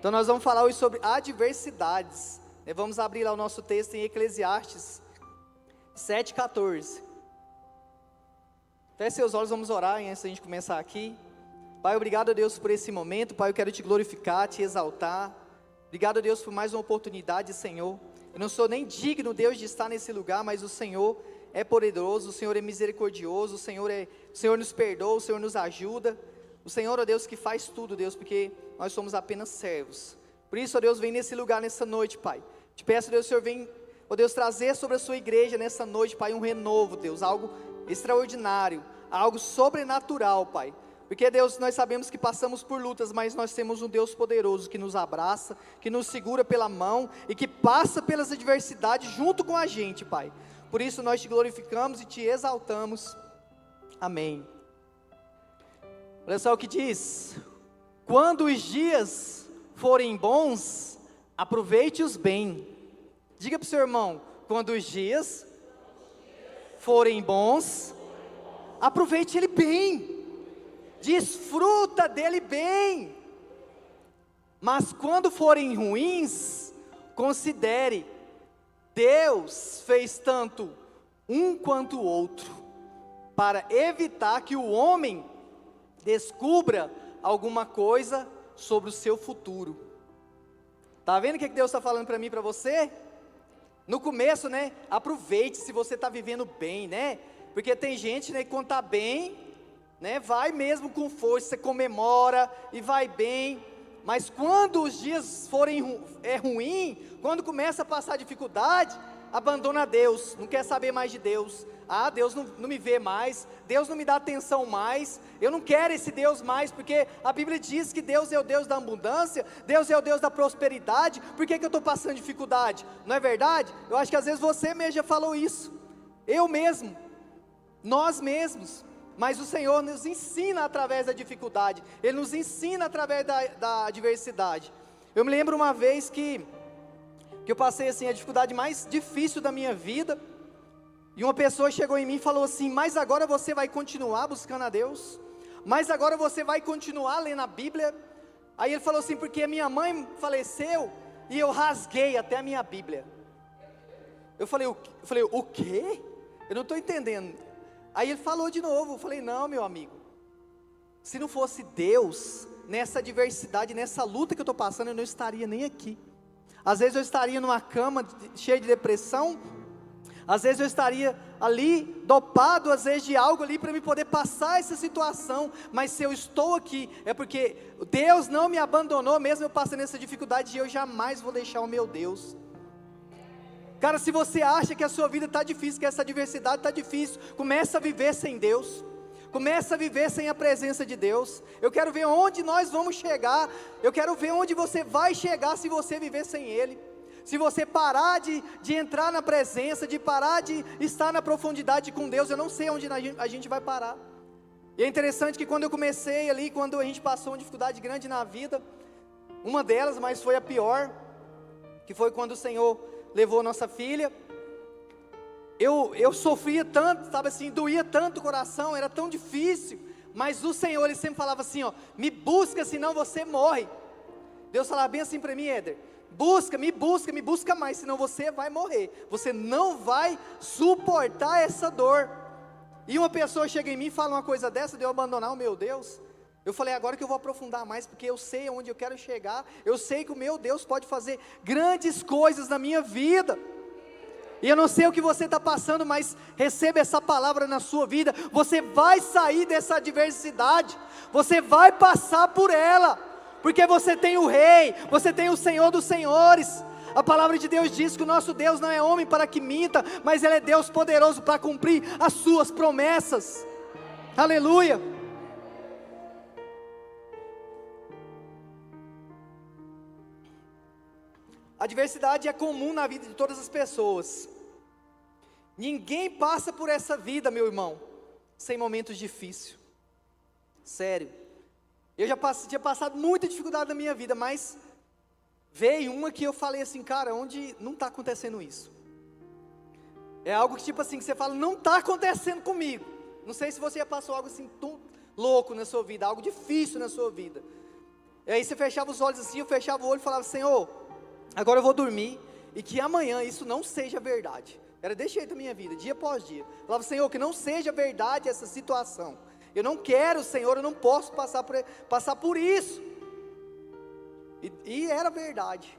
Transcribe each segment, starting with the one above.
Então nós vamos falar hoje sobre adversidades. Vamos abrir lá o nosso texto em Eclesiastes 7,14. Feche seus olhos, vamos orar antes da gente começar aqui. Pai, obrigado a Deus por esse momento. Pai, eu quero te glorificar, te exaltar. Obrigado a Deus por mais uma oportunidade, Senhor. Eu não sou nem digno, Deus, de estar nesse lugar, mas o Senhor é poderoso, o Senhor é misericordioso, o Senhor nos perdoa, o Senhor nos ajuda. O Senhor, ó Deus, que faz tudo, Deus, porque nós somos apenas servos. Por isso, ó Deus, vem nesse lugar nessa noite, Pai. Te peço, Deus, o Senhor vem, ó Deus, trazer sobre a sua igreja nessa noite, Pai, um renovo, Deus, algo extraordinário, algo sobrenatural, Pai. Porque, Deus, nós sabemos que passamos por lutas, mas nós temos um Deus poderoso que nos abraça, que nos segura pela mão e que passa pelas adversidades junto com a gente, Pai. Por isso nós te glorificamos e te exaltamos. Amém. Olha só o que diz: quando os dias forem bons, aproveite-os bem. Diga para o seu irmão: quando os dias forem bons, aproveite ele bem, desfruta dele bem. Mas quando forem ruins, considere, Deus fez tanto um quanto o outro, para evitar que o homem descubra alguma coisa sobre o seu futuro. Está vendo o que Deus está falando para mim e para você? No começo, né? Aproveite se você está vivendo bem, né? Porque tem gente, né, que quando está bem, né, vai mesmo com força, você comemora e vai bem. Mas quando os dias forem ruim, quando começa a passar dificuldade, abandona Deus, não quer saber mais de Deus. Ah, Deus não me vê mais, Deus não me dá atenção mais, eu não quero esse Deus mais, porque a Bíblia diz que Deus é o Deus da abundância, Deus é o Deus da prosperidade. Por que eu estou passando dificuldade? Não é verdade? Eu acho que às vezes você mesmo já falou isso, eu mesmo, nós mesmos. Mas o Senhor nos ensina através da dificuldade, Ele nos ensina através da adversidade. Eu me lembro uma vez que eu passei assim a dificuldade mais difícil da minha vida, e uma pessoa chegou em mim e falou assim: mas agora você vai continuar buscando a Deus? Mas agora você vai continuar lendo a Bíblia? Aí ele falou assim: porque a minha mãe faleceu, e eu rasguei até a minha Bíblia. Eu falei, o quê? Eu não estou entendendo. Aí ele falou de novo, eu falei: não, meu amigo, se não fosse Deus, nessa adversidade, nessa luta que eu estou passando, eu não estaria nem aqui. Às vezes eu estaria numa cama cheia de depressão, às vezes eu estaria ali dopado, às vezes de algo ali para me poder passar essa situação. Mas se eu estou aqui, é porque Deus não me abandonou, mesmo eu passando essa dificuldade, e eu jamais vou deixar o meu Deus. Cara, se você acha que a sua vida está difícil, que essa adversidade está difícil, começa a viver sem Deus, começa a viver sem a presença de Deus. Eu quero ver onde nós vamos chegar, eu quero ver onde você vai chegar se você viver sem Ele. Se você parar de entrar na presença, de parar de estar na profundidade com Deus, eu não sei onde a gente vai parar. E é interessante que quando eu comecei ali, quando a gente passou uma dificuldade grande na vida, uma delas, mas foi a pior, que foi quando o Senhor levou a nossa filha. Eu sofria tanto, sabe assim, doía tanto o coração, era tão difícil, mas o Senhor, Ele sempre falava assim, ó: me busca, senão você morre. Deus falava bem assim para mim: Éder, me busca mais, senão você vai morrer, você não vai suportar essa dor. E uma pessoa chega em mim e fala uma coisa dessa, de eu abandonar o meu Deus. Eu falei: agora que eu vou aprofundar mais, porque eu sei onde eu quero chegar, eu sei que o meu Deus pode fazer grandes coisas na minha vida. E eu não sei o que você está passando, mas receba essa palavra na sua vida. Você vai sair dessa adversidade, você vai passar por ela, porque você tem o Rei, você tem o Senhor dos Senhores. A palavra de Deus diz que o nosso Deus não é homem para que minta, mas Ele é Deus poderoso para cumprir as suas promessas. Aleluia. A adversidade é comum na vida de todas as pessoas. Ninguém passa por essa vida, meu irmão, sem momentos difíceis. Sério. Eu já tinha passado muita dificuldade na minha vida, mas veio uma que eu falei assim: cara, onde não está acontecendo isso? É algo que tipo assim, que você fala: não está acontecendo comigo. Não sei se você já passou algo assim tão louco na sua vida, algo difícil na sua vida. E aí você fechava os olhos assim, eu fechava o olho e falava: Senhor, agora eu vou dormir, e que amanhã isso não seja verdade. Era desse jeito a minha vida, dia após dia. Eu falava: Senhor, que não seja verdade essa situação. Eu não quero, Senhor, eu não posso passar por isso. E era verdade.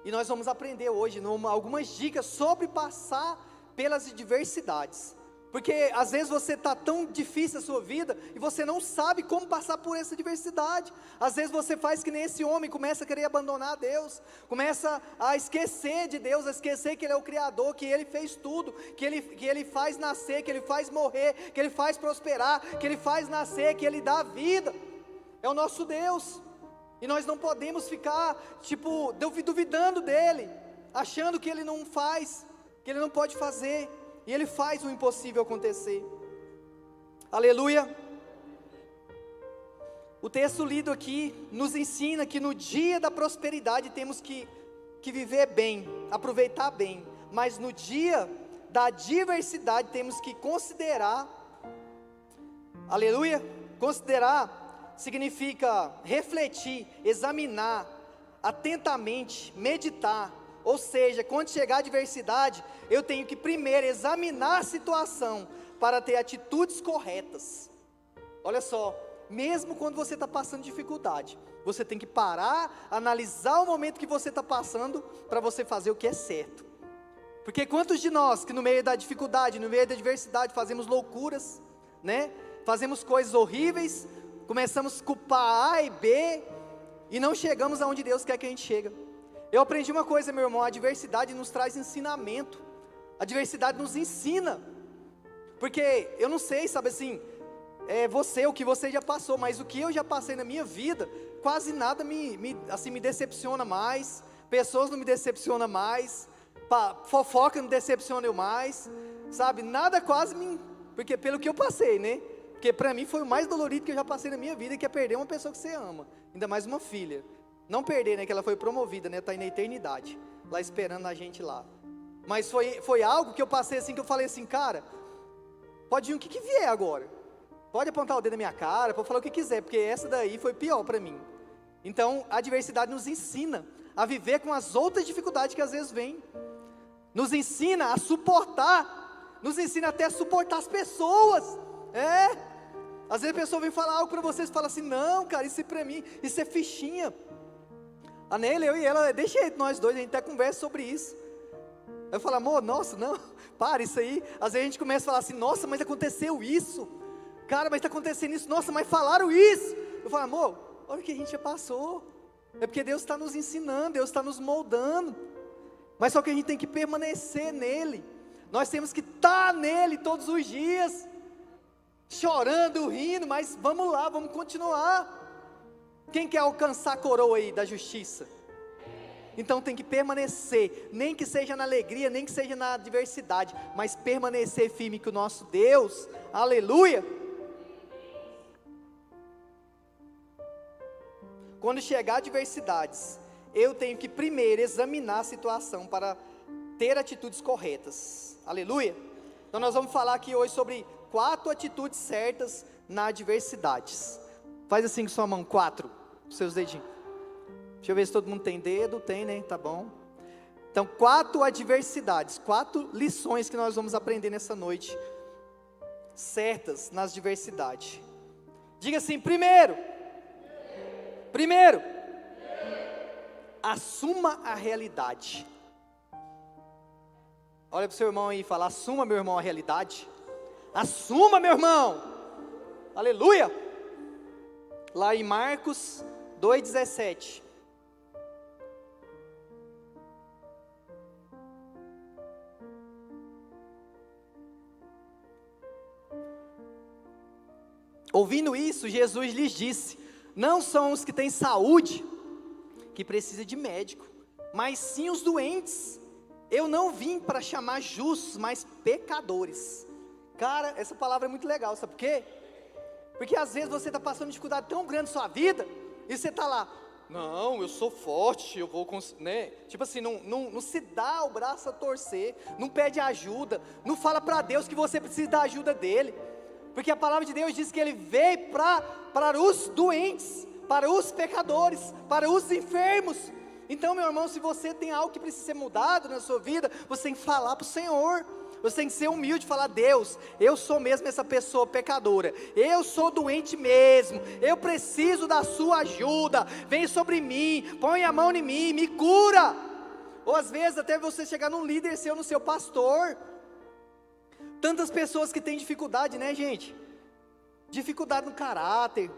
E nós vamos aprender hoje algumas dicas sobre passar pelas adversidades. Porque às vezes você está tão difícil a sua vida e você não sabe como passar por essa adversidade. Às vezes você faz que nem esse homem, começa a querer abandonar Deus, começa a esquecer de Deus, a esquecer que Ele é o Criador, que Ele fez tudo, que Ele faz nascer, que Ele faz morrer, que Ele faz prosperar, que Ele faz nascer, que Ele dá vida. É o nosso Deus. E nós não podemos ficar, duvidando dEle, achando que Ele não faz, que Ele não pode fazer. E Ele faz o impossível acontecer. Aleluia. O texto lido aqui nos ensina que no dia da prosperidade temos que viver bem, aproveitar bem. Mas no dia da adversidade temos que considerar. Aleluia. Considerar significa refletir, examinar atentamente, meditar. Ou seja, quando chegar a adversidade, eu tenho que primeiro examinar a situação para ter atitudes corretas. Olha só, mesmo quando você está passando dificuldade, você tem que parar, analisar o momento que você está passando, para você fazer o que é certo. Porque quantos de nós que no meio da dificuldade, no meio da adversidade, fazemos loucuras, né? Fazemos coisas horríveis, começamos a culpar A e B, e não chegamos aonde Deus quer que a gente chegue. Eu aprendi uma coisa, meu irmão: a adversidade nos traz ensinamento, a adversidade nos ensina, porque eu não sei, sabe assim, o que você já passou, mas o que eu já passei na minha vida, quase nada me decepciona mais, pessoas não me decepcionam mais, fofoca não decepciona eu mais, sabe, nada quase porque pelo que eu passei, né, porque para mim foi o mais dolorido que eu já passei na minha vida, que é perder uma pessoa que você ama, ainda mais uma filha. Não perder, né, que ela foi promovida, né, está aí na eternidade, lá esperando a gente lá. Mas foi algo que eu passei assim, que eu falei assim: cara, pode vir o que vier agora, pode apontar o dedo na minha cara, pode falar o que quiser, porque essa daí foi pior para mim. Então a adversidade nos ensina a viver com as outras dificuldades que às vezes vêm, nos ensina a suportar, nos ensina até a suportar as pessoas. Às vezes a pessoa vem falar algo para vocês e fala assim: não, cara, isso é para mim, isso é fichinha. A Neila, eu e ela, deixa aí nós dois, a gente até conversa sobre isso. Eu falo: amor, nossa, não, para isso aí. Às vezes a gente começa a falar assim: nossa, mas aconteceu isso, cara, mas está acontecendo isso, nossa, mas falaram isso. Eu falo: amor, olha o que a gente já passou. É porque Deus está nos ensinando, Deus está nos moldando. Mas só que a gente tem que permanecer nele. Nós temos que estar nele todos os dias, chorando, rindo, mas vamos lá, vamos continuar. Quem quer alcançar a coroa aí da justiça? Então tem que permanecer, nem que seja na alegria, nem que seja na adversidade, mas permanecer firme com o nosso Deus. Aleluia. Quando chegar adversidades, eu tenho que primeiro examinar a situação para ter atitudes corretas. Aleluia. Então nós vamos falar aqui hoje sobre 4 atitudes certas na adversidades. Faz assim com sua mão, 4, com seus dedinhos. Deixa eu ver se todo mundo tem dedo. Tem, né? Tá bom. Então 4 adversidades, 4 lições que nós vamos aprender nessa noite, certas nas adversidades. Diga assim: primeiro, assuma a realidade. Olha para o seu irmão aí e fala: assuma, meu irmão, a realidade. Assuma, meu irmão. Aleluia. Lá em Marcos 2,17. Ouvindo isso, Jesus lhes disse: não são os que têm saúde que precisam de médico, mas sim os doentes. Eu não vim para chamar justos, mas pecadores. Cara, essa palavra é muito legal, sabe por quê? Porque às vezes você está passando dificuldade tão grande na sua vida, e você está lá: não, eu sou forte, eu vou conseguir, né? Tipo assim, não se dá o braço a torcer, não pede ajuda, não fala para Deus que você precisa da ajuda dele, porque a palavra de Deus diz que Ele veio para os doentes, para os pecadores, para os enfermos. Então, meu irmão, se você tem algo que precisa ser mudado na sua vida, você tem que falar para o Senhor. Você tem que ser humilde e falar: Deus, eu sou mesmo essa pessoa pecadora, eu sou doente mesmo, eu preciso da sua ajuda, vem sobre mim, põe a mão em mim, me cura. Ou às vezes até você chegar num líder seu, no seu pastor. Tantas pessoas que têm dificuldade, né, gente? Dificuldade no caráter,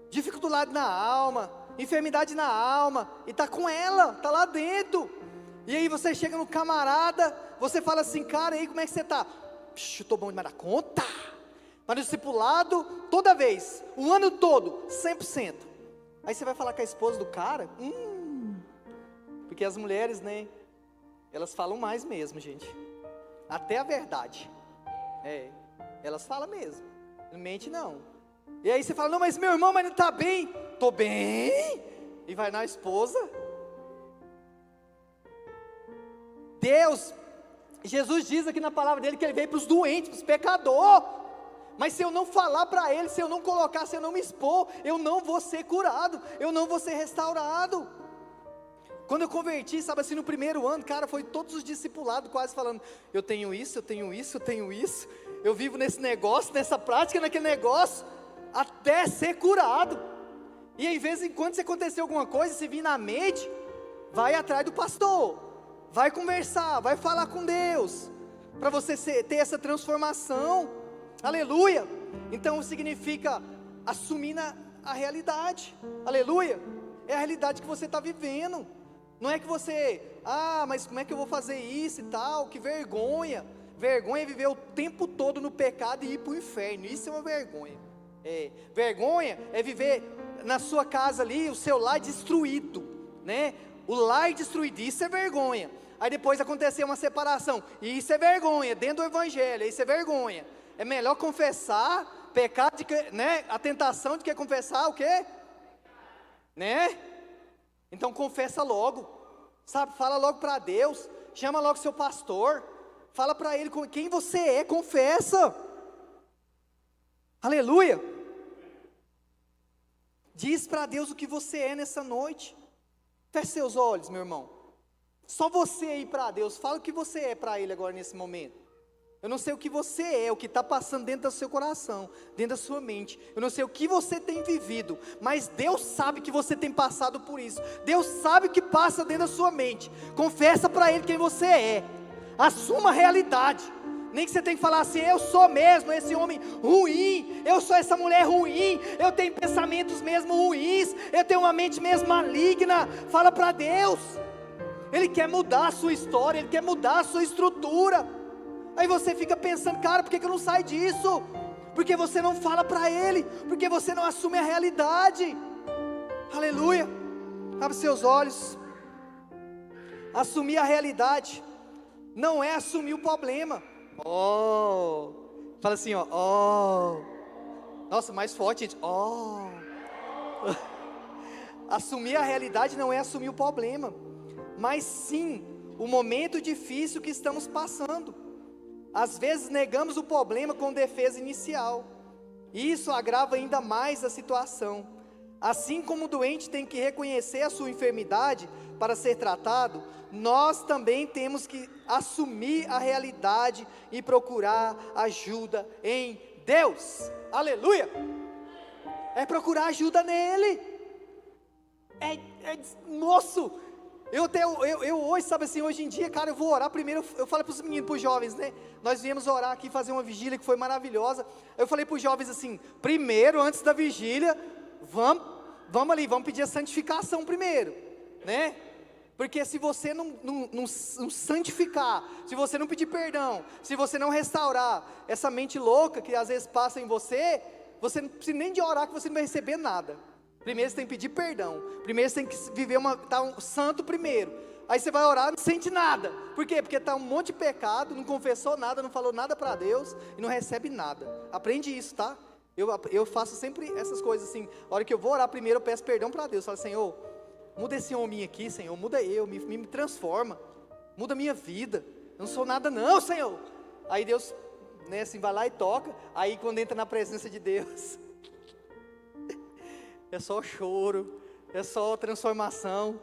dificuldade na alma, enfermidade na alma, e está com ela, está lá dentro. E aí você chega no camarada, você fala assim: cara, aí como é que você está? Eu estou bom demais da conta. Mas no discipulado, toda vez, o ano todo, 100%. Aí você vai falar com a esposa do cara? Porque as mulheres, né, elas falam mais mesmo, gente. Até a verdade. Elas falam mesmo, não mente não. E aí você fala: não, mas meu irmão, mas não está bem. Estou bem. E vai na esposa. Jesus diz aqui na palavra dele que ele veio para os doentes, para os pecadores. Mas se eu não falar para ele, se eu não colocar, se eu não me expor, eu não vou ser curado, eu não vou ser restaurado. Quando eu converti, sabe assim, no primeiro ano, cara, foi todos os discipulados quase falando: eu tenho isso, eu tenho isso, eu tenho isso, eu vivo nesse negócio, nessa prática, naquele negócio, até ser curado. E em vez em quando se acontecer alguma coisa, se vir na mente, vai atrás do pastor, vai conversar, vai falar com Deus, para você ter essa transformação. Aleluia. Então significa assumir a realidade. Aleluia. É a realidade que você está vivendo. Não é que você, mas como é que eu vou fazer isso e tal, que vergonha. Vergonha é viver o tempo todo no pecado e ir para o inferno. Isso é uma vergonha. Vergonha é viver na sua casa ali, o seu lar destruído, né? O lar destruído, isso é vergonha. Aí depois acontecer uma separação, e isso é vergonha, dentro do evangelho, isso é vergonha. É melhor confessar pecado, né? A tentação de que confessar o quê? Né? Então confessa logo, sabe? Fala logo para Deus, chama logo seu pastor, fala para ele quem você é, confessa. Aleluia. Diz para Deus o que você é nessa noite. Feche seus olhos, meu irmão. Só você aí para Deus, fala o que você é para Ele agora nesse momento. Eu não sei o que você é, o que está passando dentro do seu coração, dentro da sua mente. Eu não sei o que você tem vivido, mas Deus sabe que você tem passado por isso. Deus sabe o que passa dentro da sua mente. Confessa para Ele quem você é. Assuma a realidade. Nem que você tenha que falar assim: eu sou mesmo esse homem ruim, eu sou essa mulher ruim, eu tenho pensamentos mesmo ruins, eu tenho uma mente mesmo maligna. Fala para Deus. Ele quer mudar a sua história, Ele quer mudar a sua estrutura. Aí você fica pensando: cara, por que eu não saio disso? Porque você não fala para Ele, porque você não assume a realidade. Aleluia. Abre seus olhos. Assumir a realidade não é assumir o problema. Fala assim, nossa, mais forte, gente. Assumir a realidade não é assumir o problema, mas sim o momento difícil que estamos passando. Às vezes negamos o problema com defesa inicial, e isso agrava ainda mais a situação. Assim como o doente tem que reconhecer a sua enfermidade para ser tratado, nós também temos que assumir a realidade e procurar ajuda em Deus. Aleluia. É procurar ajuda nele. Moço, eu hoje, sabe assim, hoje em dia, cara, eu vou orar primeiro. Eu falei para os meninos, para os jovens, né? Nós viemos orar aqui, fazer uma vigília que foi maravilhosa. Eu falei para os jovens assim: primeiro, antes da vigília, vamos ali, vamos pedir a santificação primeiro, né? Porque se você não santificar, se você não pedir perdão, se você não restaurar essa mente louca que às vezes passa em você, você não precisa nem de orar, que você não vai receber nada. Primeiro você tem que pedir perdão, primeiro você tem que viver santo primeiro. Aí você vai orar, não sente nada. Por quê? Porque está um monte de pecado, não confessou nada, não falou nada para Deus e não recebe nada. Aprende isso, tá? Eu faço sempre essas coisas assim. A hora que eu vou orar primeiro, eu peço perdão para Deus. Falo: Senhor, muda esse homem aqui, Senhor, muda eu, me transforma, muda a minha vida. Eu não sou nada não, Senhor. Aí Deus, né, assim, vai lá e toca. Aí quando entra na presença de Deus, é só choro, é só transformação.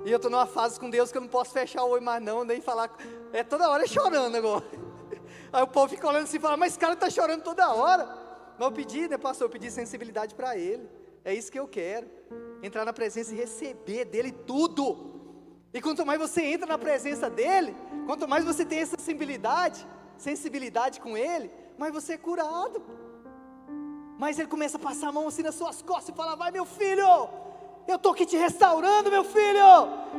E eu estou numa fase com Deus que eu não posso fechar o olho mais não, nem falar, toda hora chorando agora. Aí o povo fica olhando assim e fala, mas esse cara está chorando toda hora. Mas eu pedi, né, pastor, eu pedi sensibilidade para ele. É isso que eu quero, entrar na presença e receber dele tudo. E quanto mais você entra na presença dele, quanto mais você tem essa sensibilidade com ele, mais você é curado. Mas ele começa a passar a mão assim nas suas costas e fala, vai meu filho, eu estou aqui te restaurando meu filho,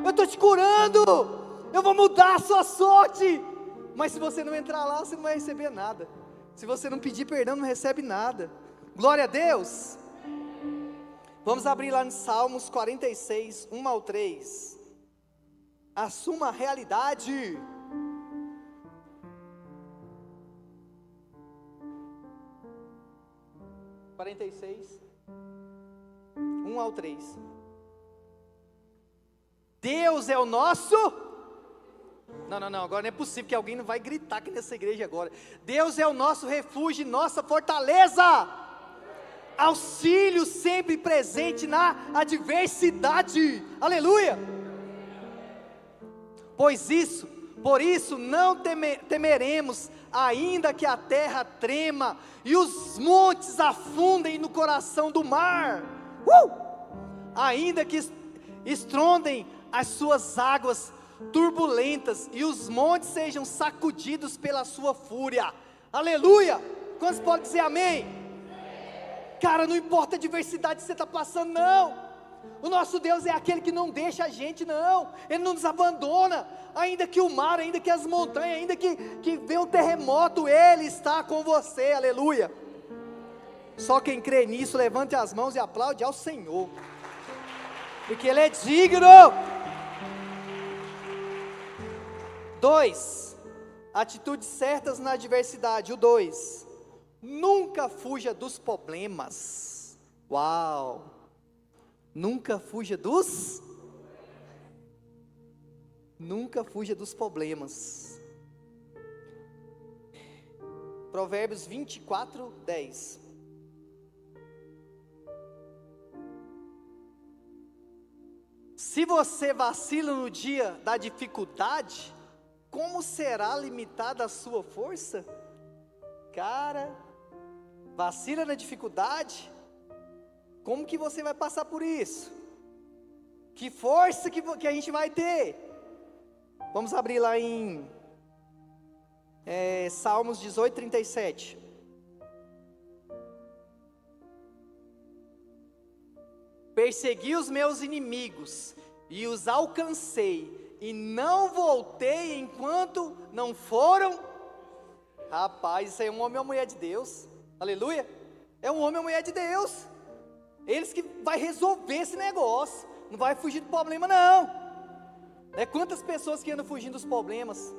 eu estou te curando, eu vou mudar a sua sorte. Mas se você não entrar lá, você não vai receber nada. Se você não pedir perdão, não recebe nada. Glória a Deus. Vamos abrir lá em Salmos 46, 1 ao 3. Assuma a realidade. (46) 1 ao 3. Deus é o nosso... Não, agora não é possível que alguém não vai gritar aqui nessa igreja agora. Deus é o nosso refúgio, nossa fortaleza, auxílio sempre presente na adversidade. Aleluia. Por isso não temeremos, ainda que a terra trema e os montes afundem no coração do mar, ainda que estrondem as suas águas turbulentas e os montes sejam sacudidos pela sua fúria. Aleluia. Quantos podem dizer amém? Cara, não importa a adversidade que você está passando, não. O nosso Deus é aquele que não deixa a gente, não. Ele não nos abandona. Ainda que o mar, ainda que as montanhas, ainda que venha um terremoto, Ele está com você. Aleluia. Só quem crê nisso, levante as mãos e aplaude ao Senhor, porque Ele é digno. 2. Atitudes certas na adversidade. O 2. Nunca fuja dos problemas. Uau! Nunca fuja dos problemas. Provérbios 24, 10. Se você vacila no dia da dificuldade, como será limitada a sua força? Cara, vacila na dificuldade, como que você vai passar por isso? Que força que a gente vai ter? Vamos abrir lá em Salmos 18, 37. Persegui os meus inimigos e os alcancei, e não voltei enquanto não foram. Rapaz, isso aí é um homem ou mulher de Deus. Aleluia. É um homem ou mulher de Deus. Eles que vai resolver esse negócio. Não vai fugir do problema não. Quantas pessoas que andam fugindo dos problemas,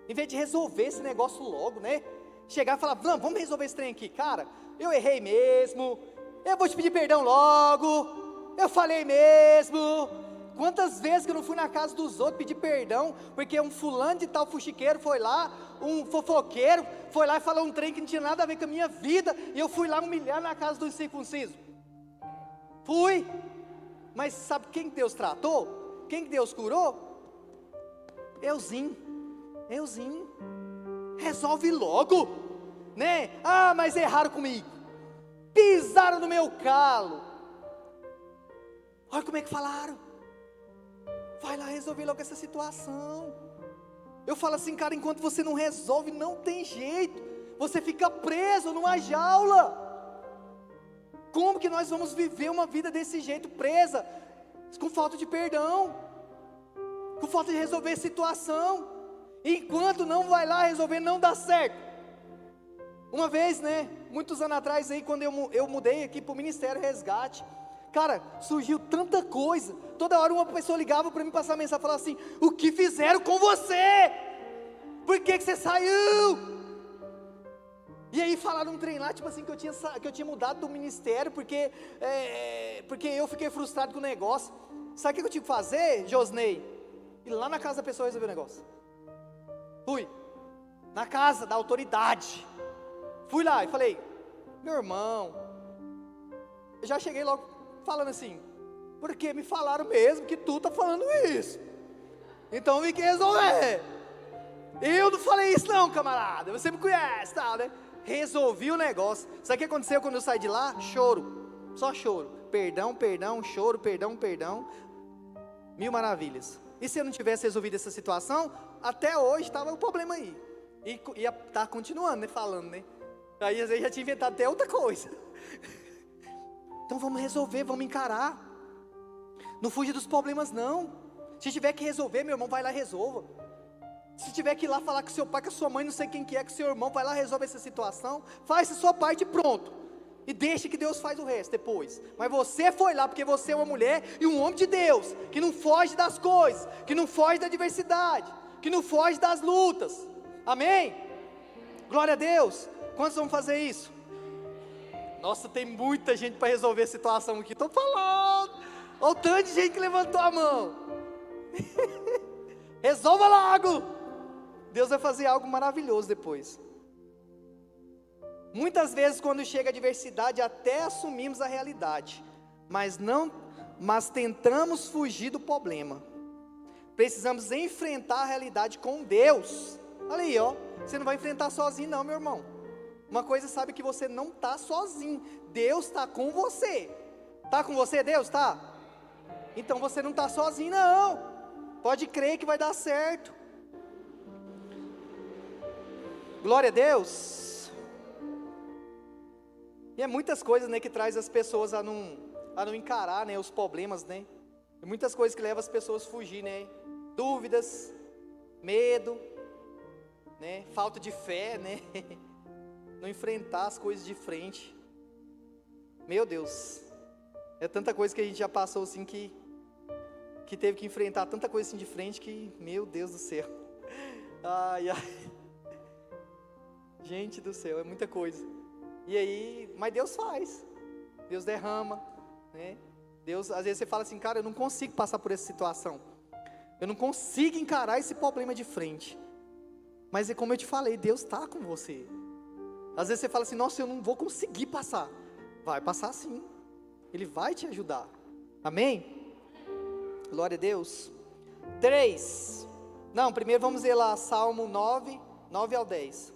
em vez de resolver esse negócio logo, né? Chegar e falar, não, vamos resolver esse trem aqui. Cara, eu errei mesmo, eu vou te pedir perdão logo, eu falei mesmo. Quantas vezes que eu não fui na casa dos outros pedir perdão, porque um fulano de tal fuxiqueiro foi lá, um fofoqueiro foi lá e falou um trem que não tinha nada a ver com a minha vida, e eu fui lá humilhar na casa do incircunciso. Fui, mas sabe quem Deus tratou? Quem Deus curou? Euzinho, resolve logo, né? Ah, mas erraram comigo, pisaram no meu calo, olha como é que falaram. Vai lá resolver logo essa situação. Eu falo assim, cara, enquanto você não resolve, não tem jeito, você fica preso numa jaula. Como que nós vamos viver uma vida desse jeito, presa, com falta de perdão, com falta de resolver a situação, enquanto não vai lá resolver, não dá certo. Uma vez, né, muitos anos atrás aí, quando eu mudei aqui para o Ministério Resgate, cara, surgiu tanta coisa, toda hora uma pessoa ligava para mim, passar mensagem, falar assim, o que fizeram com você? Por que você saiu? E aí falaram um trem lá, tipo assim, que eu tinha mudado do ministério, porque eu fiquei frustrado com o negócio. Sabe o que eu tive que fazer, Josney? Ir lá na casa da pessoa resolver o negócio. Fui, na casa da autoridade, fui lá e falei, meu irmão, eu já cheguei logo, falando assim, porque me falaram mesmo que tu tá falando isso. Então vem que resolver. Eu não falei isso não, camarada, você me conhece, tal, né? Resolvi o negócio. Sabe o que aconteceu quando eu saí de lá? Choro, só choro. Perdão, perdão, choro, perdão, perdão. Mil maravilhas. E se eu não tivesse resolvido essa situação, até hoje estava o problema aí. E ia estar continuando, né, falando, né? Aí às vezes já tinha inventado até outra coisa. Então vamos resolver, vamos encarar. Não fuja dos problemas não. Se tiver que resolver, meu irmão, vai lá e resolva. Se tiver que ir lá falar com seu pai, com a sua mãe, não sei quem que é, com seu irmão, vai lá e resolve essa situação. Faz a sua parte e pronto. E deixa que Deus faz o resto depois. Mas você foi lá porque você é uma mulher e um homem de Deus, que não foge das coisas, que não foge da adversidade, que não foge das lutas. Amém? Glória a Deus. Quantos vão fazer isso? Nossa, tem muita gente para resolver a situação aqui. Estou falando. Olha o tanto de gente que levantou a mão. Resolva logo. Deus vai fazer algo maravilhoso depois. Muitas vezes quando chega a adversidade até assumimos a realidade, mas tentamos fugir do problema. Precisamos enfrentar a realidade com Deus. Olha aí, ó, você não vai enfrentar sozinho não, meu irmão. Uma coisa sabe que você não está sozinho, Deus está com você. Está com você Deus? Está? Então você não está sozinho não, pode crer que vai dar certo. Glória a Deus. E é muitas coisas, né, que traz as pessoas a não encarar, né, os problemas, né. É muitas coisas que levam as pessoas a fugir, né. Dúvidas, medo, né, falta de fé, né. Não enfrentar as coisas de frente. Meu Deus, é tanta coisa que a gente já passou assim que teve que enfrentar tanta coisa assim de frente que, meu Deus do céu. Ai, ai. Gente do céu, é muita coisa. E aí, mas Deus faz, Deus derrama, né? Deus, às vezes você fala assim, cara, eu não consigo passar por essa situação, eu não consigo encarar esse problema de frente, mas é como eu te falei, Deus está com você. Às vezes você fala assim, nossa, eu não vou conseguir passar, vai passar sim, Ele vai te ajudar, amém? Glória a Deus. 3, não, primeiro vamos ler lá, Salmo 9 ao 10.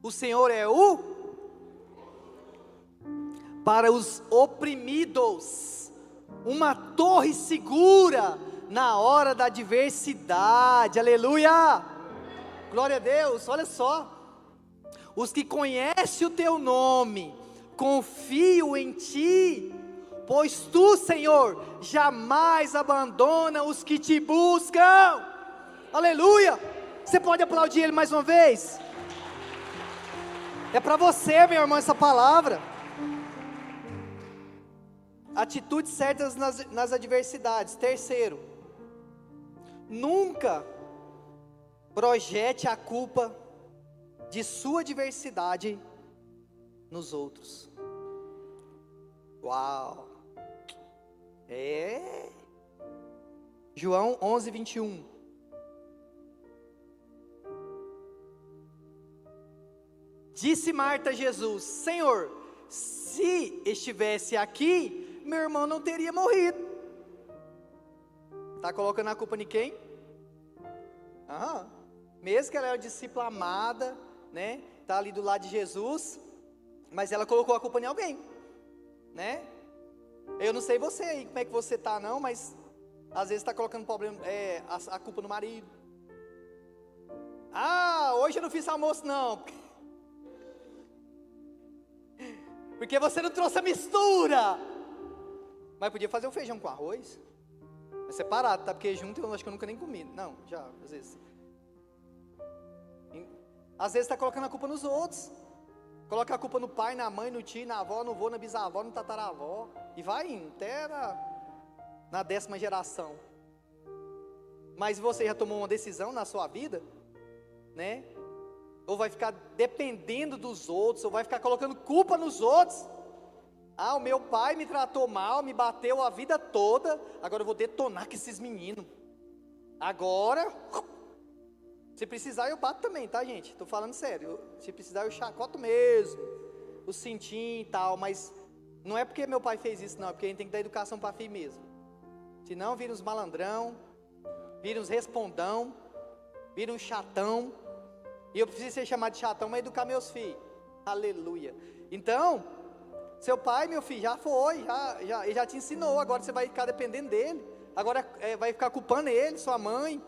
O Senhor é para os oprimidos, uma torre segura na hora da adversidade, aleluia, glória a Deus. Olha só, os que conhecem o teu nome, confiam em ti, pois tu, Senhor, jamais abandona os que te buscam, aleluia. Você pode aplaudir Ele mais uma vez? É para você, meu irmão, essa palavra. Atitudes certas nas adversidades. Terceiro, nunca projete a culpa de sua adversidade nos outros. Uau! João 11, 21. Disse Marta a Jesus, Senhor, se estivesse aqui, meu irmão não teria morrido. Está colocando a culpa em quem? Mesmo que ela era discípula amada, né? Está ali do lado de Jesus, mas ela colocou a culpa em alguém, né? Eu não sei você aí, como é que você está não, mas às vezes está colocando a culpa no marido. Hoje eu não fiz almoço não, porque você não trouxe a mistura. Mas podia fazer um feijão com arroz, é separado, tá? Porque junto eu acho que eu nunca nem comi. Não, já, às vezes. Às vezes está colocando a culpa nos outros. Coloca a culpa no pai, na mãe, no tio, na avó, no vô, na bisavó, no tataravó. E vai indo, até na 10ª geração. Mas você já tomou uma decisão na sua vida, né? Ou vai ficar dependendo dos outros, ou vai ficar colocando culpa nos outros. Ah, o meu pai me tratou mal, me bateu a vida toda, agora eu vou detonar com esses meninos. Agora, se precisar eu bato também, tá, gente? Tô falando sério, se precisar eu chacoto mesmo, o cintinho e tal, mas não é porque meu pai fez isso não, é porque a gente tem que dar educação para filho mesmo. Senão vira uns malandrão, vira uns respondão, vira um chatão, e eu preciso ser chamado de chatão para educar meus filhos. Aleluia. Então, seu pai, meu filho, já foi, ele já te ensinou, agora você vai ficar dependendo dele, agora vai ficar culpando ele, sua mãe.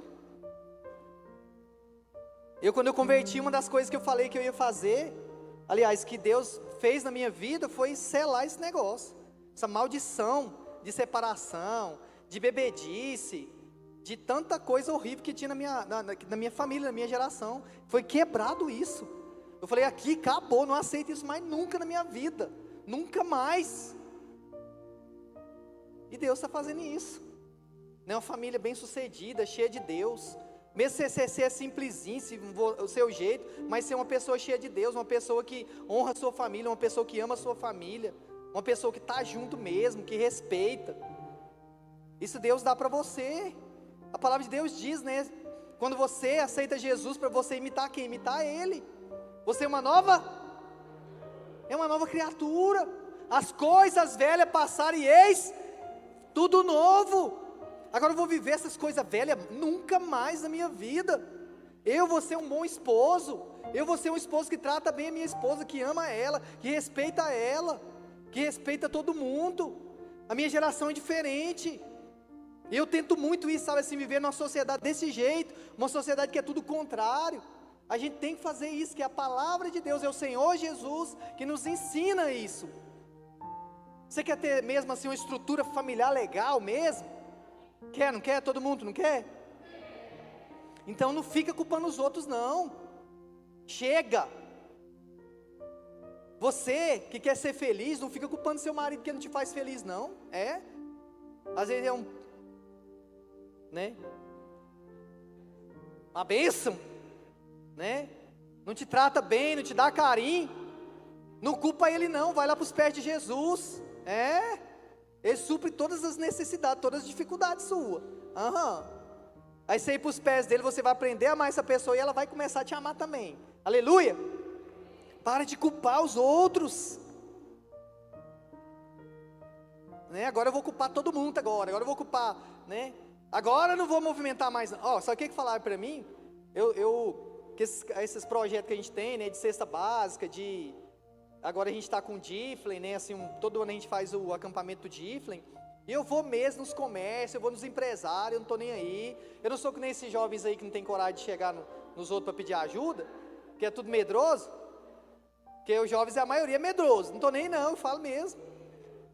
Quando eu converti, uma das coisas que eu falei que eu ia fazer, aliás, que Deus fez na minha vida, foi selar esse negócio, essa maldição de separação, de bebedice, de tanta coisa horrível que tinha na minha família, na minha geração. Foi quebrado isso. Eu falei, aqui acabou, não aceito isso mais nunca na minha vida, nunca mais. E Deus está fazendo isso, né? Uma família bem sucedida, cheia de Deus, mesmo você ser simplesinho, o seu jeito, mas ser uma pessoa cheia de Deus, uma pessoa que honra a sua família, uma pessoa que ama a sua família, uma pessoa que está junto mesmo, que respeita. Isso Deus dá para você. A palavra de Deus diz, né? Quando você aceita Jesus, para você imitar quem? Imitar Ele. Você é uma nova criatura. As coisas velhas passaram e eis tudo novo. Agora eu vou viver essas coisas velhas nunca mais na minha vida. Eu vou ser um bom esposo. Eu vou ser um esposo que trata bem a minha esposa, que ama ela, que respeita ela, que respeita todo mundo. A minha geração é diferente. Eu tento muito isso, sabe assim, viver numa sociedade desse jeito, uma sociedade que é tudo contrário. A gente tem que fazer isso, que a palavra de Deus, é o Senhor Jesus que nos ensina isso. Você quer ter mesmo assim uma estrutura familiar legal mesmo? Quer, não quer? Todo mundo não quer? Então não fica culpando os outros não. Chega. Você que quer ser feliz, não fica culpando seu marido que não te faz feliz não. Às vezes é né? Uma bênção, né? Não te trata bem, não te dá carinho. Não culpa ele não, vai lá para os pés de Jesus. Ele supre todas as necessidades, todas as dificuldades suas. Aí você ir para os pés dele, você vai aprender a amar essa pessoa e ela vai começar a te amar também. Aleluia. Para de culpar os outros, né? Agora eu vou culpar todo mundo agora eu vou culpar, né? Agora eu não vou movimentar mais. Sabe o que falaram para mim? Que esses projetos que a gente tem, né, de cesta básica, agora a gente está com o Difflin, né, assim, todo ano a gente faz o acampamento do Difflin, e eu vou mesmo nos comércios, eu vou nos empresários, eu não estou nem aí, eu não sou que nem esses jovens aí que não tem coragem de chegar nos outros para pedir ajuda, que é tudo medroso, porque os jovens, a maioria é medroso, não estou nem não, eu falo mesmo.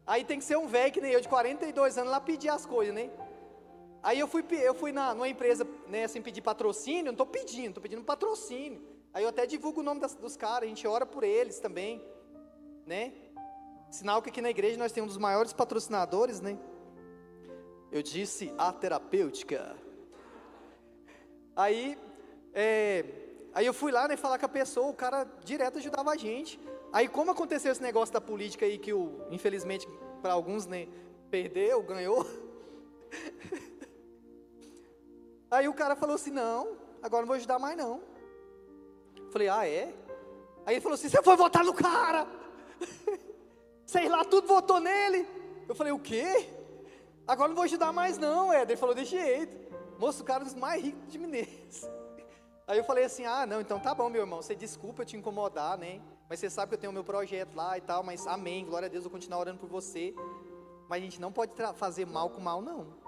Aí tem que ser um velho que nem eu, de 42 anos, lá pedir as coisas, né? Aí eu fui numa empresa, né, assim, pedir patrocínio, não estou pedindo patrocínio. Aí eu até divulgo o nome dos caras, a gente ora por eles também, né? Sinal que aqui na igreja nós temos um dos maiores patrocinadores, né? Eu disse a terapêutica. Aí eu fui lá, né, falar com a pessoa, o cara direto ajudava a gente. Aí como aconteceu esse negócio da política aí, que infelizmente para alguns, né, perdeu, ganhou. Aí o cara falou assim, não, agora não vou ajudar mais não. Eu falei, é? Aí ele falou assim, você foi votar no cara? Sei lá, tudo votou nele. Eu falei, o quê? Agora não vou ajudar mais não, Éder. Ele falou, de jeito. Moço, o cara é um dos mais ricos de Minas. Aí eu falei assim, não, então tá bom, meu irmão, você desculpa eu te incomodar, né? Mas você sabe que eu tenho o meu projeto lá e tal, mas amém, glória a Deus, eu vou continuar orando por você. Mas a gente não pode fazer mal com mal não.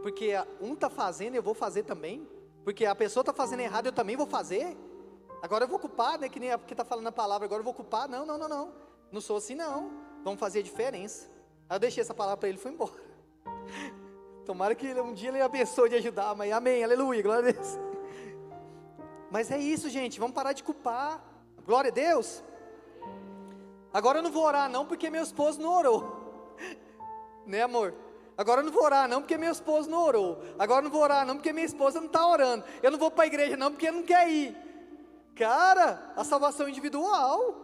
Porque um está fazendo, eu vou fazer também. Porque a pessoa está fazendo errado, eu também vou fazer. Agora eu vou culpar, né? Que nem porque está falando a palavra, agora eu vou culpar. Não. Não sou assim não. Vamos fazer a diferença. Aí eu deixei essa palavra para ele e fui embora. Tomara que um dia ele abençoe de ajudar, mas amém, aleluia, glória a Deus. Mas é isso, gente, vamos parar de culpar. Glória a Deus. Agora eu não vou orar não, porque meu esposo não orou. Né, amor? Agora eu não vou orar não, porque meu esposo não orou. Agora eu não vou orar não, porque minha esposa não está orando. Eu não vou para a igreja não, porque não quer ir. Cara, a salvação individual.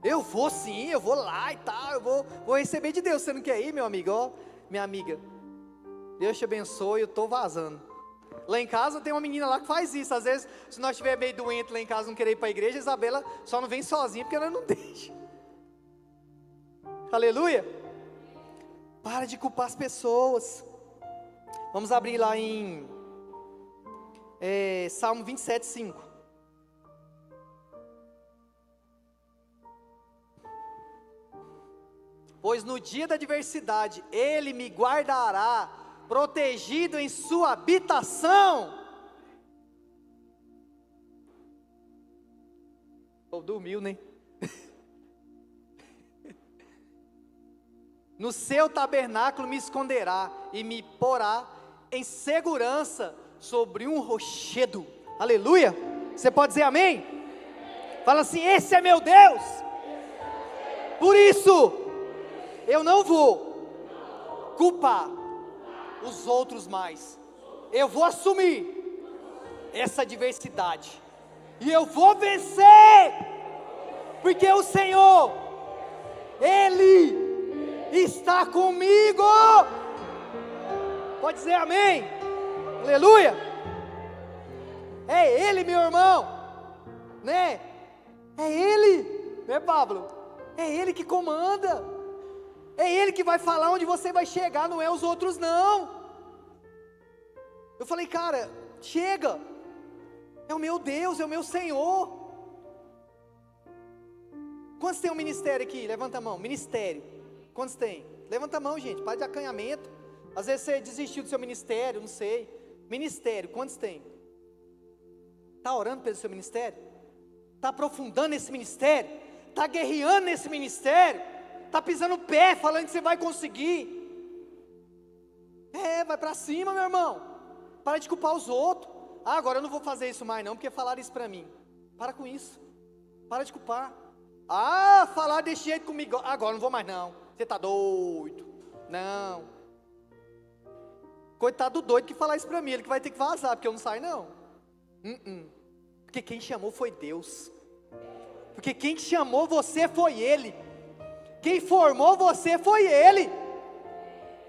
Eu vou sim, eu vou lá e tal, eu vou receber de Deus. Você não quer ir, meu amigo? Ó, minha amiga, Deus te abençoe, eu estou vazando. Lá em casa tem uma menina lá que faz isso. Às vezes, se nós estiver meio doente lá em casa, não querer ir para a igreja, a Isabela só não vem sozinha, porque ela não deixa. Aleluia. Para de culpar as pessoas. Vamos abrir lá em Salmo 27, 5. Pois no dia da adversidade, Ele me guardará, protegido em sua habitação. Dormiu, né? No seu tabernáculo me esconderá e me porá em segurança sobre um rochedo. Aleluia. Você pode dizer amém? Fala assim: esse é meu Deus. Por isso eu não vou culpar os outros mais. Eu vou assumir essa adversidade e eu vou vencer, porque o Senhor, Ele está comigo. Pode dizer amém? Aleluia. É Ele, meu irmão, né? É Ele, né, Pablo? É Ele que comanda. É Ele que vai falar onde você vai chegar, não é os outros não. Eu falei, cara, chega. É o meu Deus, é o meu Senhor. Quantos tem um ministério aqui? Levanta a mão. Ministério. Quantos tem? Levanta a mão, gente. Para de acanhamento. Às vezes você desistiu do seu ministério, não sei. Ministério, quantos tem? Está orando pelo seu ministério? Está aprofundando nesse ministério? Está guerreando nesse ministério? Está pisando o pé, falando que você vai conseguir? Vai para cima, meu irmão. Para de culpar os outros. Agora eu não vou fazer isso mais não, porque falaram isso para mim. Para com isso. Para de culpar. Falar desse jeito comigo, agora não vou mais não. Você está doido. Não. Coitado do doido que falar isso para mim, ele que vai ter que vazar, porque eu não saio não. Porque quem chamou foi Deus. Porque quem chamou você foi Ele. Quem formou você foi Ele.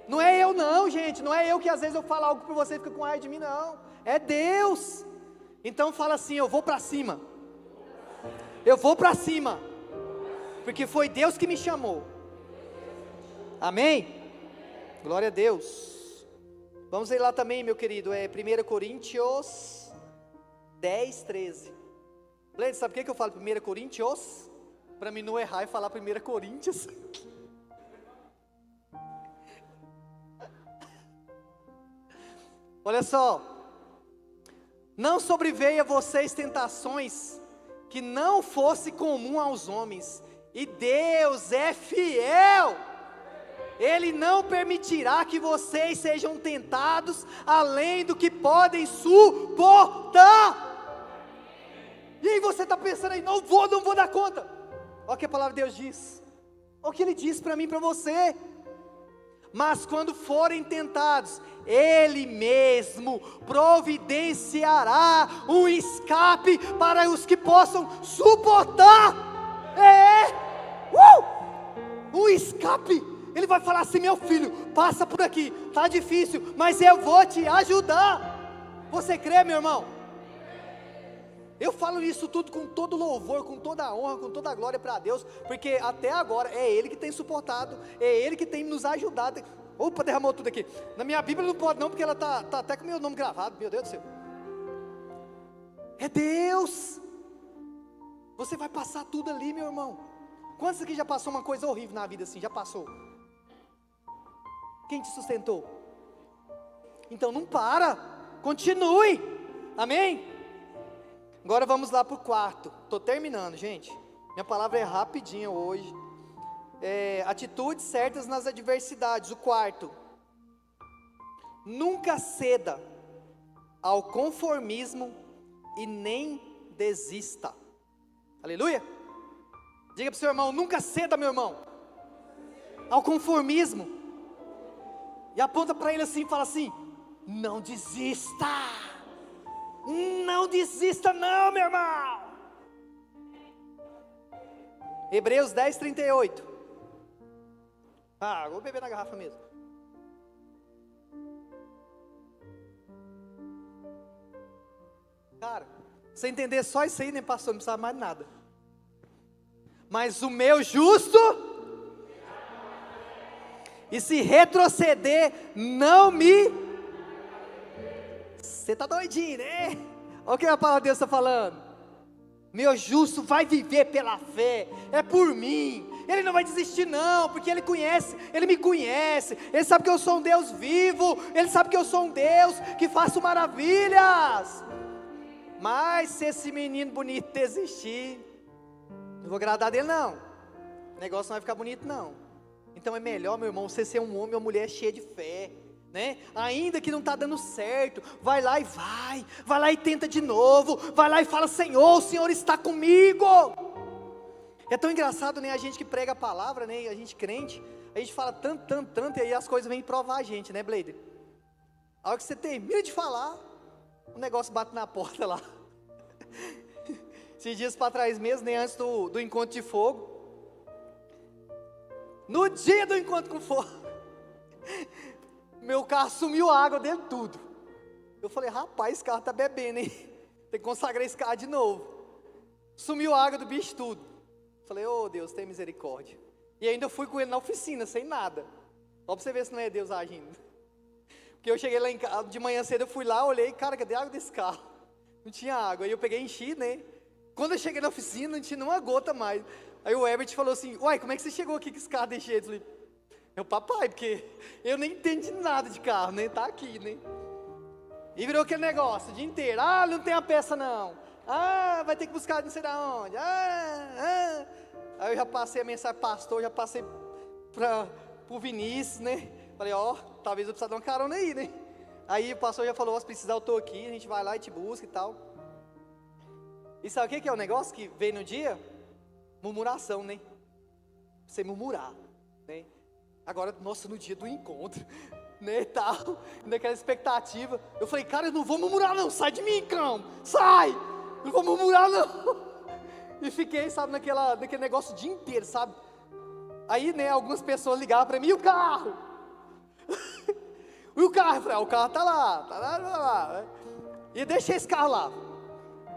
Não é eu não, gente. Não é eu que às vezes eu falo algo para você e fica com raiva de mim, não. É Deus. Então fala assim: eu vou para cima. Eu vou para cima. Porque foi Deus que me chamou. Amém? Glória a Deus. Vamos ir lá também, meu querido. 1 Coríntios 10, 13. Leandro, sabe por que eu falo 1 Coríntios? Para mim não errar e falar 1 Coríntios. Olha só. Não sobreveio a vocês tentações que não fosse comum aos homens. E Deus é fiel. Ele não permitirá que vocês sejam tentados além do que podem suportar. E aí você está pensando aí, não vou dar conta. Olha o que a palavra de Deus diz. Olha o que Ele diz para mim e para você. Mas quando forem tentados, Ele mesmo providenciará um escape para os que possam suportar. Um escape. Ele vai falar assim: meu filho, passa por aqui, está difícil, mas eu vou te ajudar. Você crê, meu irmão? Eu falo isso tudo com todo louvor, com toda a honra, com toda a glória para Deus, porque até agora é Ele que tem suportado, é Ele que tem nos ajudado. Opa, derramou tudo aqui. Na minha Bíblia não pode não, porque ela está até com o meu nome gravado, meu Deus do céu. É Deus. Você vai passar tudo ali, meu irmão. Quantos aqui já passou uma coisa horrível na vida assim? Já passou? Quem te sustentou? Então não para, continue. Amém? Agora vamos lá para o quarto. Estou terminando, gente. Minha palavra é rapidinha hoje. Atitudes certas nas adversidades. O quarto: nunca ceda ao conformismo e nem desista. Aleluia. Diga para o seu irmão: nunca ceda, meu irmão, ao conformismo. E aponta para ele assim e fala assim: não desista. Não desista não, meu irmão. Hebreus 10, 38. Vou beber na garrafa mesmo. Cara, você entender só isso aí, né, pastor? Não precisa mais de nada. Mas o meu justo, e se retroceder, não me... Você tá doidinho, né? Olha o que a palavra de Deus está falando. Meu justo vai viver pela fé, é por mim. Ele não vai desistir não, porque Ele conhece, Ele me conhece. Ele sabe que eu sou um Deus vivo. Ele sabe que eu sou um Deus que faço maravilhas. Mas se esse menino bonito desistir, não vou agradar dele não. O negócio não vai ficar bonito não. Então é melhor, meu irmão, você ser um homem ou mulher cheia de fé, né? Ainda que não está dando certo, vai lá e tenta de novo, vai lá e fala: Senhor, o Senhor está comigo. É tão engraçado, né? A gente que prega a palavra, né? A gente crente, a gente fala tanto, e aí as coisas vêm provar a gente, né, Blader? A hora que você termina de falar, o negócio bate na porta lá. Esses dias para trás mesmo, né, antes do encontro de fogo, no dia do encontro com fogo, meu carro sumiu água dentro de tudo. Eu falei: rapaz, esse carro tá bebendo, hein? Tem que consagrar esse carro de novo. Sumiu água do bicho tudo. Falei: oh Deus, tem misericórdia. E ainda fui com ele na oficina, sem nada. Só para você ver se não é Deus agindo. Porque eu cheguei lá em casa, de manhã cedo eu fui lá, olhei: cara, cadê a água desse carro? Não tinha água. Aí eu peguei e enchi, né? Quando eu cheguei na oficina, não tinha uma gota mais. Aí o Herbert falou assim: uai, como é que você chegou aqui com esse carro desse jeito? Eu falei: meu papai, porque eu nem entendo de nada de carro, né? Tá aqui, né? E virou aquele negócio o dia inteiro: não tem a peça não. Vai ter que buscar não sei da onde. Aí eu já passei a mensagem pro pastor, já passei pro Vinícius, né? Falei: talvez eu precise dar uma carona aí, né? Aí o pastor já falou: se precisar eu tô aqui, a gente vai lá e te busca e tal. E sabe o que é o negócio que veio no dia? Murmuração, né? Você murmurar, né? Agora, nossa, no dia do encontro, né, e tal, naquela expectativa, eu falei: cara, eu não vou murmurar não, sai de mim, cão, sai, não vou murmurar não. E fiquei, sabe, naquele negócio o dia inteiro, sabe? Aí, né, algumas pessoas ligavam para mim: e o carro? E o carro? Eu falei: o carro tá lá. E deixei esse carro lá.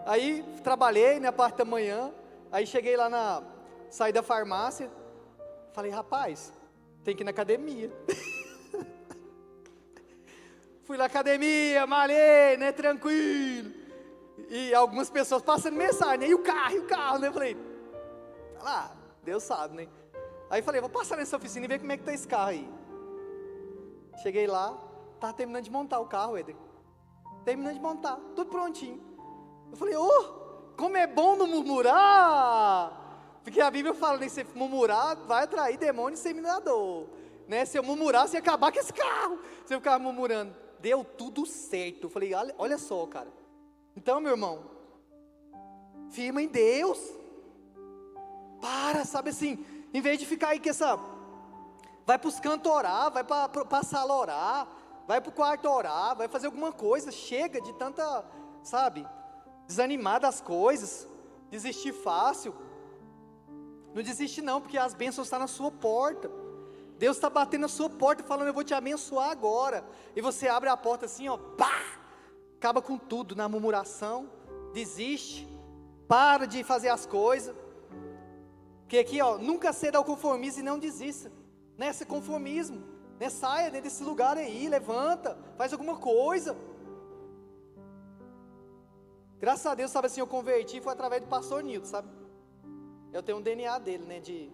Aí, trabalhei na parte da manhã, aí cheguei lá saí da farmácia, falei: rapaz, tem que ir na academia. Fui na academia, malhei, né, tranquilo. E algumas pessoas passando mensagem, né, e o carro, né? Eu falei: tá lá, Deus sabe, né? Aí falei: vou passar nessa oficina e ver como é que tá esse carro aí. Cheguei lá, tava terminando de montar o carro, Éder. Terminando de montar, tudo prontinho. Eu falei: como é bom não murmurar. Porque a Bíblia fala, né, se você murmurar, vai atrair demônio exterminador, né? Se eu murmurar, você ia acabar com esse carro. Se eu ficar murmurando, deu tudo certo. Eu falei: olha só, cara. Então, meu irmão, firma em Deus. Sabe assim, em vez de ficar aí com essa... Vai para os cantos orar, vai para a sala orar, vai para o quarto orar, vai fazer alguma coisa. Chega de tanta, sabe, desanimar das coisas, desistir fácil. Não desiste não, porque as bênçãos estão na sua porta. Deus está batendo na sua porta, falando: eu vou te abençoar agora. E você abre a porta assim, acaba com tudo, na murmuração, desiste, para de fazer as coisas. Porque aqui, nunca ceda ao conformismo e não desista. Não é esse conformismo, né? Saia desse lugar aí, levanta, faz alguma coisa. Graças a Deus, sabe assim, eu converti, foi através do pastor Nilton, sabe? Eu tenho um DNA dele, né, de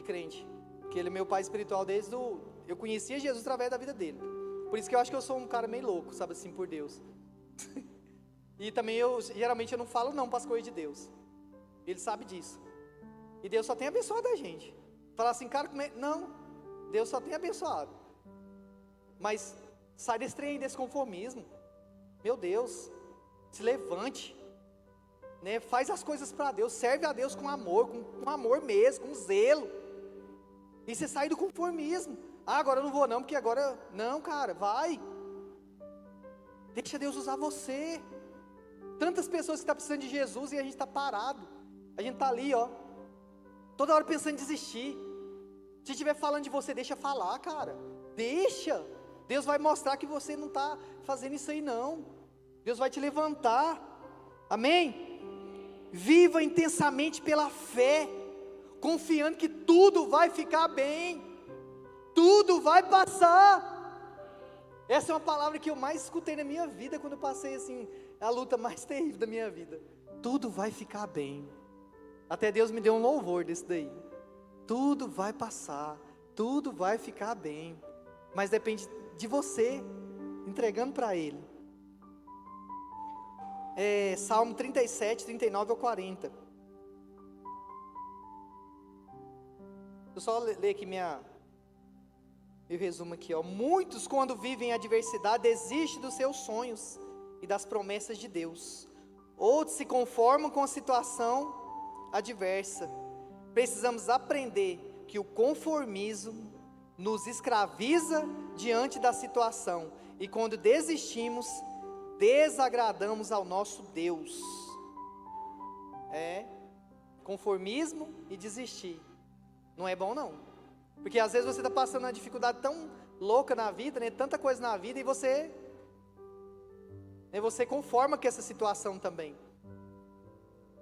crente. Porque ele é meu pai espiritual eu conhecia Jesus através da vida dele. Por isso que eu acho que eu sou um cara meio louco, sabe assim, por Deus. E também geralmente eu não falo não para as coisas de Deus. Ele sabe disso. E Deus só tem abençoado a gente. Falar assim: cara, não, Deus só tem abençoado. Mas sai desse trem, desse conformismo. Meu Deus, se levante, né? Faz as coisas para Deus, serve a Deus com amor, com amor mesmo, com zelo. E você sai do conformismo. Agora eu não vou não, porque agora... Não, cara, vai. Deixa Deus usar você. Tantas pessoas que estão precisando de Jesus e a gente está parado. A gente está ali, toda hora pensando em desistir. Se estiver falando de você, deixa falar, cara. Deixa. Deus vai mostrar que você não está fazendo isso aí não. Deus vai te levantar. Amém? Viva intensamente pela fé, confiando que tudo vai ficar bem. Tudo vai passar. Essa é uma palavra que eu mais escutei na minha vida, quando eu passei assim, a luta mais terrível da minha vida. Tudo vai ficar bem. Até Deus me deu um louvor desse daí. Tudo vai passar, tudo vai ficar bem. Mas depende de você, entregando para Ele. Salmo 37, 39 ao 40. Eu só ler aqui meu resumo aqui, ó. Muitos, quando vivem adversidade, desistem dos seus sonhos e das promessas de Deus. Outros se conformam com a situação adversa. Precisamos aprender que o conformismo nos escraviza diante da situação, e quando desistimos, desagradamos ao nosso Deus. Conformismo e desistir não é bom não, porque às vezes você está passando uma dificuldade tão louca na vida, né, tanta coisa na vida, e você conforma com essa situação também.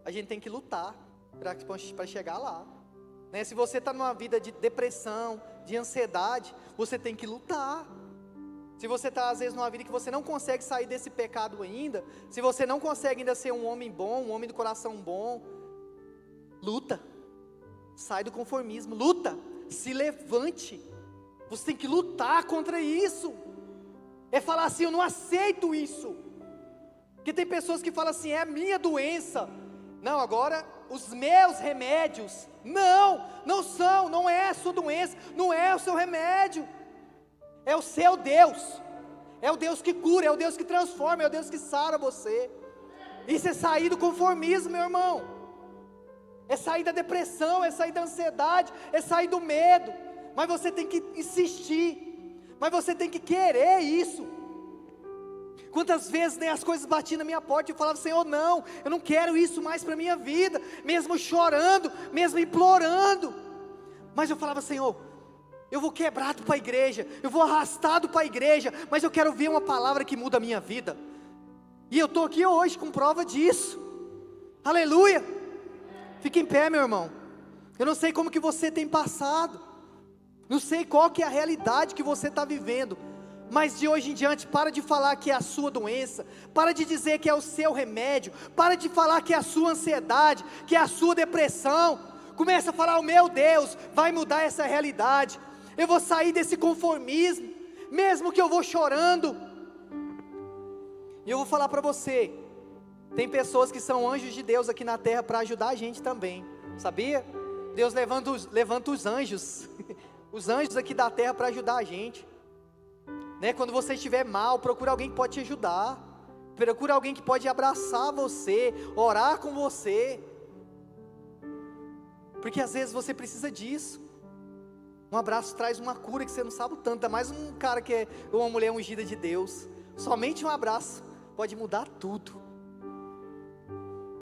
A gente tem que lutar para chegar lá, né? Se você está numa vida de depressão, de ansiedade, você tem que lutar. Se você está às vezes numa vida que você não consegue sair desse pecado ainda, se você não consegue ainda ser um homem bom, um homem do coração bom, luta, sai do conformismo, luta, se levante. Você tem que lutar contra isso. É falar assim: eu não aceito isso. Porque tem pessoas que falam assim: é a minha doença. Não, agora os meus remédios. Não são, não é a sua doença, não é o seu remédio. É o seu Deus. É o Deus que cura, é o Deus que transforma, é o Deus que sara você. Isso é sair do conformismo, meu irmão. É sair da depressão, é sair da ansiedade, é sair do medo. Mas você tem que insistir, mas você tem que querer isso. Quantas vezes, né, as coisas batiam na minha porta e eu falava: Senhor, não, eu não quero isso mais para a minha vida, mesmo chorando, mesmo implorando. Mas eu falava: Senhor, eu vou quebrado para a igreja, eu vou arrastado para a igreja, mas eu quero ver uma palavra que muda a minha vida. E eu estou aqui hoje com prova disso. Aleluia. Fique em pé, meu irmão. Eu não sei como que você tem passado, não sei qual que é a realidade que você está vivendo, mas de hoje em diante, para de falar que é a sua doença, para de dizer que é o seu remédio, para de falar que é a sua ansiedade, que é a sua depressão. Começa a falar: o meu Deus vai mudar essa realidade. Eu vou sair desse conformismo, mesmo que eu vou chorando. E eu vou falar para você, tem pessoas que são anjos de Deus aqui na terra para ajudar a gente também, sabia? Deus levanta os anjos, os anjos aqui da terra para ajudar a gente, né? Quando você estiver mal, procura alguém que pode te ajudar, procura alguém que pode abraçar você, orar com você, porque às vezes você precisa disso. Um abraço traz uma cura que você não sabe o tanto, ainda mais um cara que é uma mulher ungida de Deus. Somente um abraço pode mudar tudo.